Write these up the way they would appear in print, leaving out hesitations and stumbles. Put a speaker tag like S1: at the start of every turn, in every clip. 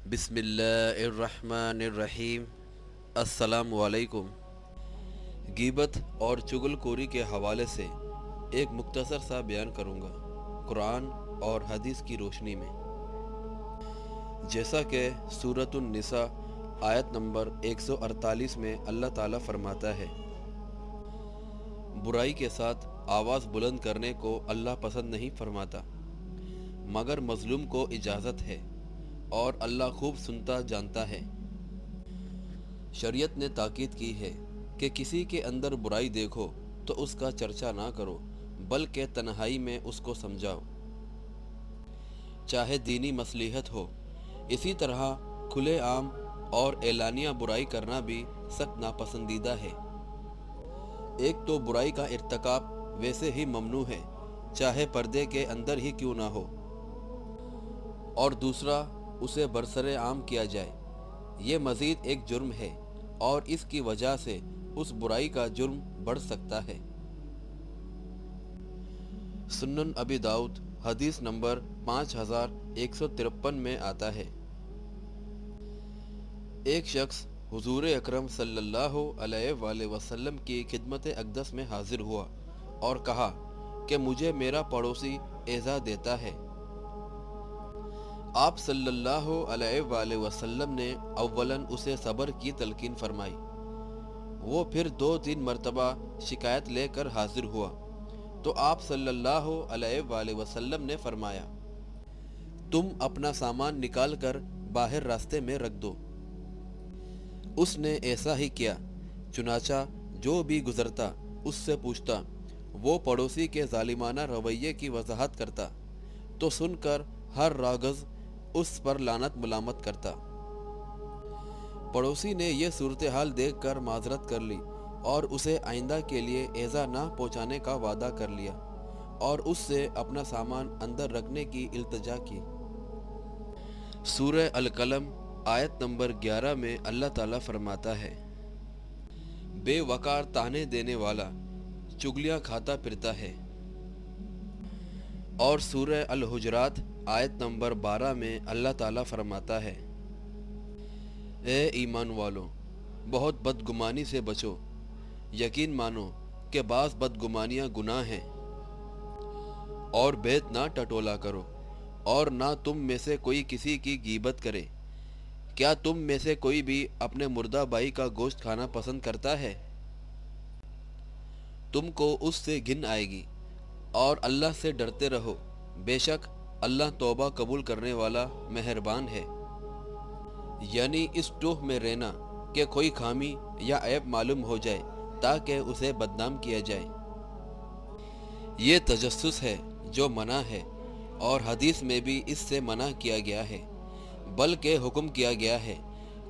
S1: बिस्मिल्लाहिर्रहमानिर्रहीम। अस्सलामु अलैकुम। गीबत और चुगलखोरी के हवाले से एक मुख्तसर सा बयान करूँगा कुरान और हदीस की रोशनी में। जैसा कि सूरतुन निसा आयत नंबर 148 में अल्लाह ताला फरमाता है, बुराई के साथ आवाज़ बुलंद करने को अल्लाह पसंद नहीं फरमाता, मगर मजलूम को इजाज़त है और अल्लाह खूब सुनता जानता है। शरीयत ने ताकीद की है कि किसी के अंदर बुराई देखो तो उसका चर्चा ना करो, बल्कि तन्हाई में उसको समझाओ, चाहे दीनी मसलिहत हो। इसी तरह खुले आम और एलानिया बुराई करना भी सख्त नापसंदीदा है। एक तो बुराई का इर्तिकाब वैसे ही ममनू है, चाहे पर्दे के अंदर ही क्यों ना हो, और दूसरा उसे बरसरे आम किया जाए, ये मज़ीद एक जुर्म है और इसकी वजह से उस बुराई का जुर्म बढ़ सकता है। सुनन अबी दाऊद हदीस नंबर 5153 में आता है, एक शख्स हुजूर अकरम सल्लल्लाहु अलैहि वसल्लम की खिदमत अक़दस में हाजिर हुआ और कहा कि मुझे मेरा पड़ोसी एज़ा देता है। आप सल्लल्लाहु अलैहि वसल्लम ने अव्वलन उसे सब्र की तलकीन फरमाई। वो फिर 2-3 मरतबा शिकायत लेकर हाजिर हुआ तो आप सल्लल्लाहु अलैहि वसल्लम ने फरमाया, तुम अपना सामान निकाल कर बाहर रास्ते में रख दो। उसने ऐसा ही किया। चुनाचा जो भी गुजरता उससे पूछता, वो पड़ोसी के जालिमाना रवैये की वजाहत करता तो सुनकर हर रागज़ उस पर लानत मुलामत करता। पड़ोसी ने यह सूरत हाल देख कर माजरत कर ली और उसे आइंदा के लिए एज़ा ना पहुँचाने का वादा कर लिया और उससे अपना सामान अंदर रखने की इल्तिजा की। सूरह अल-कलम आयत नंबर 11 में अल्लाह ताला फरमाता है, बेवकार ताने देने वाला चुगलियाँ खाता फिरता है। और सूरह अल-हुजरात आयत नंबर 12 में अल्लाह ताला फरमाता है, ए ईमान वालों, बहुत बदगुमानी से बचो, यकीन मानो कि बाज़ बदगुमानियाँ गुनाह हैं। और भेद ना टटोला करो और ना तुम में से कोई किसी की गीबत करे। क्या तुम में से कोई भी अपने मुर्दा भाई का गोश्त खाना पसंद करता है? तुमको उससे घिन आएगी। और अल्लाह से डरते रहो, बेशक अल्लाह तौबा कबूल करने वाला मेहरबान है। यानी इस टोह में रहना कि कोई खामी या ऐब मालूम हो जाए ताकि उसे बदनाम किया जाए, ये तजस्सुस है जो मना है और हदीस में भी इससे मना किया गया है। बल्कि हुक्म किया गया है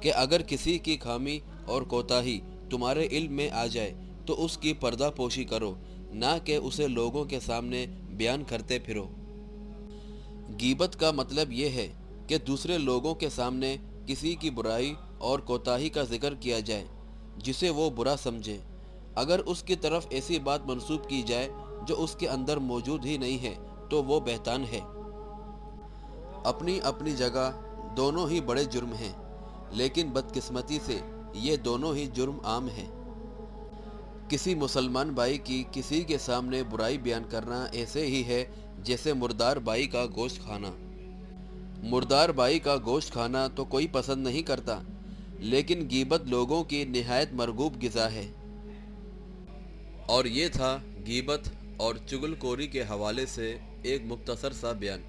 S1: कि अगर किसी की खामी और कोताही तुम्हारे इल्म में आ जाए तो उसकी पर्दा पोशी करो, ना कि उसे लोगों के सामने बयान करते फिरो। गीबत का मतलब यह है कि दूसरे लोगों के सामने किसी की बुराई और कोताही का जिक्र किया जाए जिसे वो बुरा समझे। अगर उसकी तरफ ऐसी बात मंसूब की जाए जो उसके अंदर मौजूद ही नहीं है तो वो बहतान है। अपनी अपनी जगह दोनों ही बड़े जुर्म हैं, लेकिन बदकिस्मती से ये दोनों ही जुर्म आम हैं। किसी मुसलमान भाई की किसी के सामने बुराई बयान करना ऐसे ही है जैसे मुर्दार भाई का गोश्त खाना। मुर्दार भाई का गोश्त खाना तो कोई पसंद नहीं करता, लेकिन गीबत लोगों की निहायत मरगूब ग़िज़ा है। और ये था गीबत और चुगलखोरी के हवाले से एक मुख्तसर सा बयान।